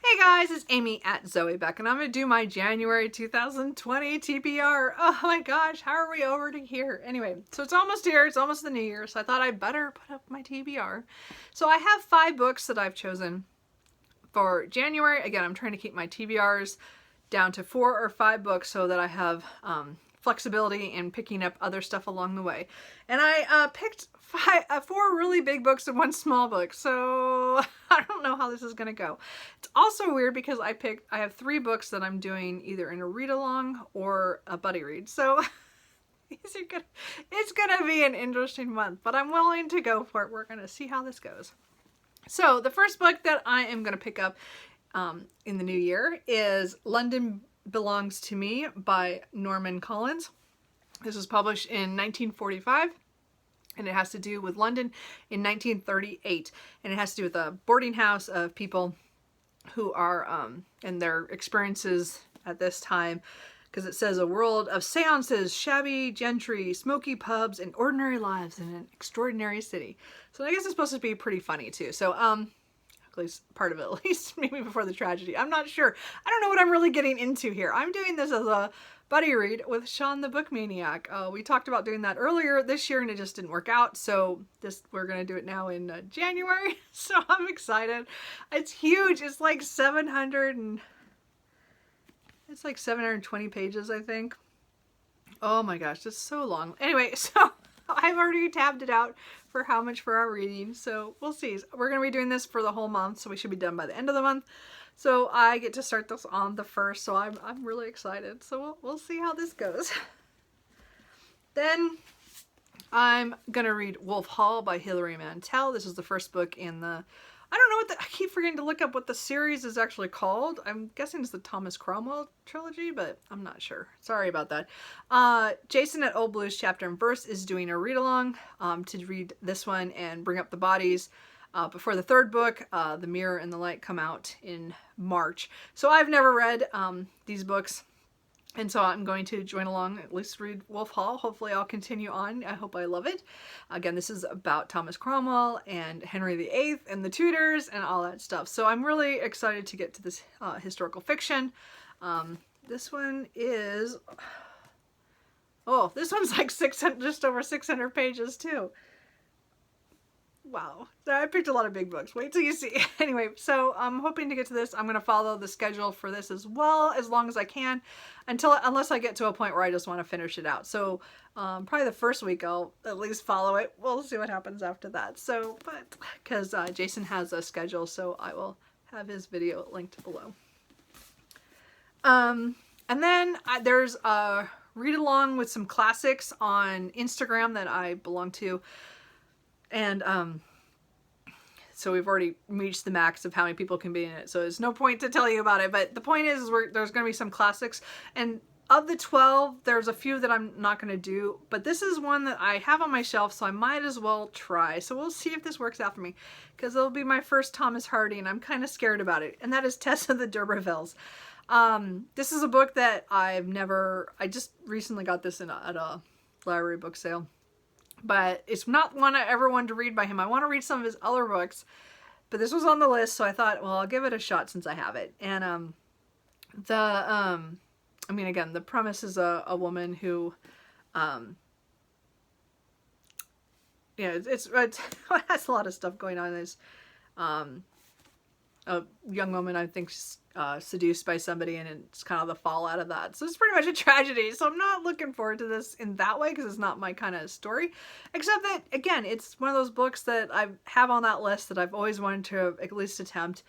Hey guys, it's Amy at Zoe Beck, and I'm going to do my January 2020 TBR. Oh my gosh, how are we over to here? Anyway, so it's almost here, it's almost the new year, so I thought I'd better put up my TBR. So I have 5 books that I've chosen for January. Again, I'm trying to keep my TBRs down to 4 or 5 books so that I have flexibility in picking up other stuff along the way. And I picked 4 really big books and 1 small book, so I don't know how this is gonna go. It's also weird because I have 3 books that I'm doing either in a read-along or a buddy read, so it's gonna be an interesting month, but I'm willing to go for it. We're gonna see how this goes. So the first book that I am gonna pick up in the new year is London Belongs to Me by Norman Collins. This was published in 1945, and it has to do with London in 1938, and it has to do with a boarding house of people who are and their experiences at this time, because it says a world of seances, shabby gentry, smoky pubs, and ordinary lives in an extraordinary city. So I guess it's supposed to be pretty funny too. So at least part of it, at least maybe before the tragedy. I'm not sure. I don't know what I'm really getting into here. I'm doing this as a buddy read with Shawn the Book Maniac. We talked about doing that earlier this year and it just didn't work out. So we're going to do it now in January. So I'm excited. It's huge. It's like 720 pages, I think. Oh my gosh, it's so long. Anyway, so I've already tabbed it out for how much for our reading, so we'll see. We're going to be doing this for the whole month, so we should be done by the end of the month. So I get to start this on the 1st, so I'm really excited. So we'll see how this goes. Then I'm going to read Wolf Hall by Hilary Mantel. This is the first book in the... I don't know I keep forgetting to look up what the series is actually called. I'm guessing it's the Thomas Cromwell trilogy, but I'm not sure. Sorry about that. Jason at Old Blues Chapter and Verse is doing a read-along to read this one and bring up the bodies before the 3rd book, The Mirror and the Light, come out in March. So I've never read these books, and so I'm going to join along, at least read Wolf Hall. Hopefully I'll continue on. I hope I love it. Again, this is about Thomas Cromwell and Henry VIII and the Tudors and all that stuff. So I'm really excited to get to this historical fiction. This one is... Oh, this one's like 600, just over 600 pages too. Wow. I picked a lot of big books. Wait till you see. Anyway, so I'm hoping to get to this. I'm going to follow the schedule for this as well, as long as I can, unless I get to a point where I just want to finish it out. So probably the first week I'll at least follow it. We'll see what happens after that. So, but because Jason has a schedule, so I will have his video linked below. And then there's a read along with some classics on Instagram that I belong to. And so we've already reached the max of how many people can be in it. So there's no point to tell you about it. But the point is there's going to be some classics. And of the 12, there's a few that I'm not going to do. But this is one that I have on my shelf, so I might as well try. So we'll see if this works out for me. Because it'll be my first Thomas Hardy, and I'm kind of scared about it. And that is Tessa the D'Urbervilles. This is a book that I just recently got this at a library book sale. But it's not one I ever wanted to read by him. I want to read some of his other books, but this was on the list, so I thought, well, I'll give it a shot since I have it. And I mean, again, the premise is a woman who, it has a lot of stuff going on. There's a young woman, I think, seduced by somebody, and it's kind of the fallout of that. So it's pretty much a tragedy. So I'm not looking forward to this in that way, because it's not my kind of story. Except that, again, it's one of those books that I have on that list that I've always wanted to at least attempt.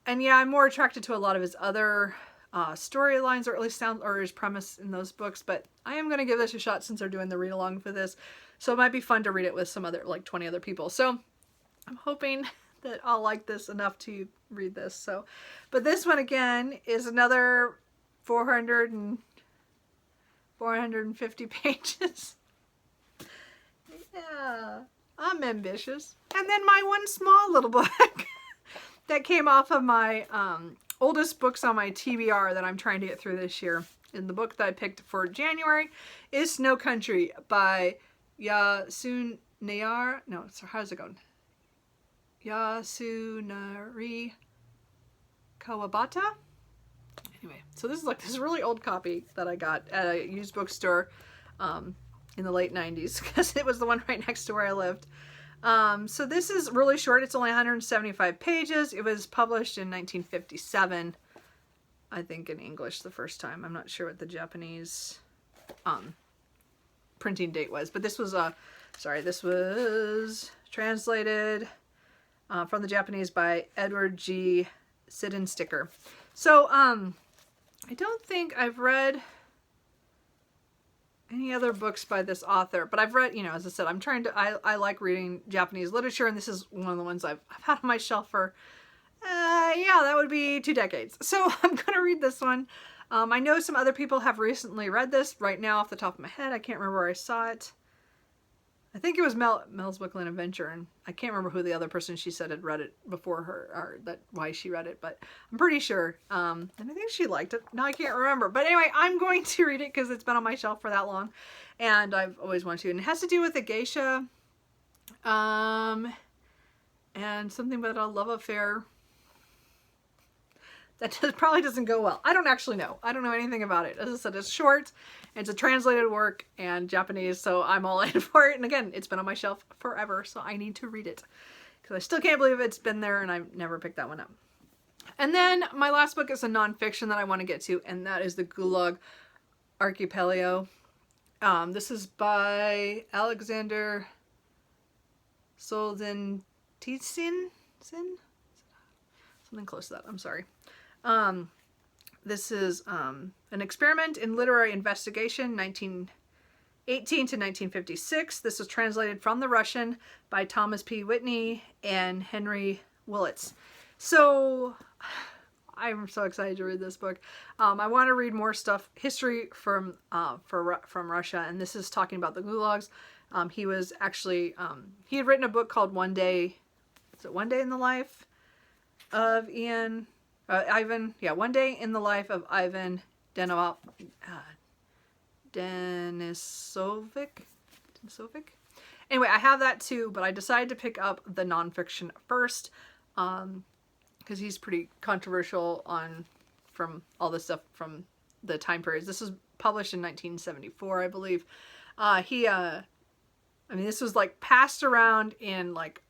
And yeah, I'm more attracted to a lot of his other storylines, or at least his premise in those books. But I am going to give this a shot since they're doing the read along for this. So it might be fun to read it with some other, like 20 other people. So I'm hoping that I'll like this enough to read this. So, but this one again is another 450 pages. Yeah, I'm ambitious. And then my one small little book that came off of my oldest books on my TBR that I'm trying to get through this year. And the book that I picked for January is Snow Country by Yasunari. No, so how's it going? Yasunari Kawabata. Anyway, so this is like this really old copy that I got at a used bookstore in the late 90s because it was the one right next to where I lived. So this is really short. It's only 175 pages. It was published in 1957, I think, in English the first time. I'm not sure what the Japanese printing date was, but this was this was translated from the Japanese by Edward G. Sidensticker. So I don't think I've read any other books by this author, but I've read, you know, as I said, I like reading Japanese literature, and this is one of the ones I've had on my shelf for, yeah, that would be 2 decades. So I'm going to read this one. I know some other people have recently read this. Right now, off the top of my head, I can't remember where I saw it. I think it was Mel's Bookland Adventure, and I can't remember who the other person she said had read it before her, or why she read it, but I'm pretty sure. And I think she liked it. Now I can't remember. But anyway, I'm going to read it because it's been on my shelf for that long, and I've always wanted to. And it has to do with a geisha, and something about a love affair. That probably doesn't go well. I don't actually know. I don't know anything about it. As I said, it's short. It's a translated work and Japanese, so I'm all in for it. And again, it's been on my shelf forever, so I need to read it. Because I still can't believe it's been there and I've never picked that one up. And then my last book is a nonfiction that I want to get to, and that is the Gulag Archipelago. This is by Alexander Solzhenitsyn? Something close to that. I'm sorry. This is an experiment in literary investigation, 1918 to 1956. This was translated from the Russian by Thomas P. Whitney and Henry Willits. So I'm so excited to read this book. I want to read more stuff, history from Russia, and this is talking about the gulags. He was actually he had written a book called One Day. Is it One Day in the Life of Ivan? Yeah, One Day in the Life of Ivan Denisovic. Anyway, I have that too, but I decided to pick up the nonfiction first because he's pretty controversial from all this stuff from the time periods. This was published in 1974, I believe. I mean, this was like passed around in like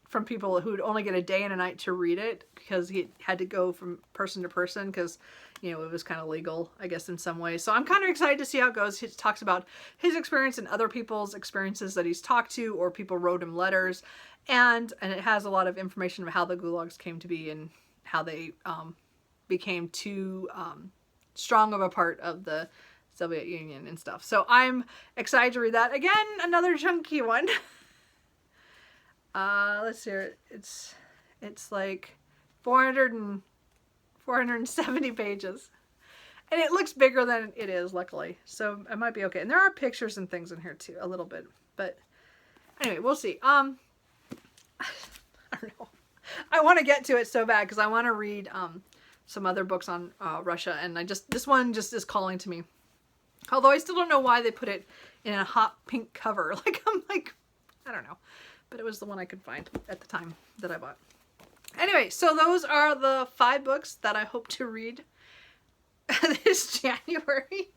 from people who would only get a day and a night to read it because he had to go from person to person because, you know, it was kind of legal, I guess, in some ways. So I'm kind of excited to see how it goes. He talks about his experience and other people's experiences that he's talked to, or people wrote him letters. And it has a lot of information of how the gulags came to be and how they became too strong of a part of the Soviet Union and stuff. So I'm excited to read that. Again, another chunky one. Let's see, it's like 470 pages. And it looks bigger than it is, luckily. So it might be okay. And there are pictures and things in here too, a little bit. But anyway, we'll see. I don't know. I want to get to it so bad because I want to read some other books on Russia. And this one just is calling to me. Although I still don't know why they put it in a hot pink cover. I'm like, I don't know. But it was the one I could find at the time that I bought. Anyway, so those are the 5 books that I hope to read this January.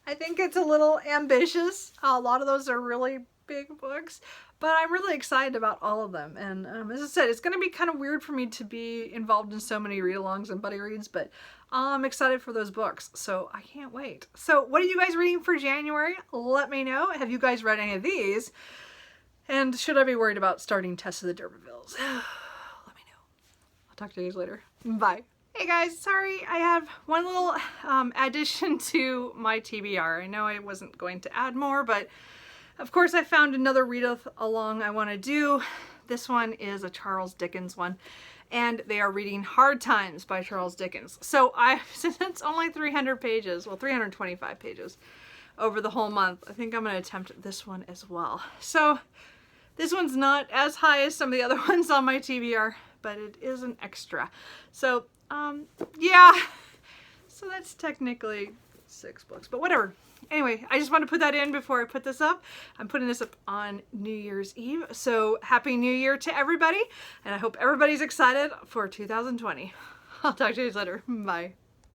I think it's a little ambitious. A lot of those are really big books, but I'm really excited about all of them. And as I said, it's going to be kind of weird for me to be involved in so many read-alongs and buddy reads, but I'm excited for those books, so I can't wait. So what are you guys reading for January? Let me know. Have you guys read any of these? And should I be worried about starting Tess of the D'Urbervilles? Let me know. I'll talk to you guys later. Bye. Hey guys, sorry, I have one little addition to my TBR. I know I wasn't going to add more, but of course I found another read-along I want to do. This one is a Charles Dickens one, and they are reading Hard Times by Charles Dickens. So since it's only 300 pages, well 325 pages over the whole month, I think I'm going to attempt this one as well. So this one's not as high as some of the other ones on my TBR, but it is an extra. So, yeah. So that's technically 6 books, but whatever. Anyway, I just want to put that in before I put this up. I'm putting this up on New Year's Eve. So Happy New Year to everybody. And I hope everybody's excited for 2020. I'll talk to you later. Bye.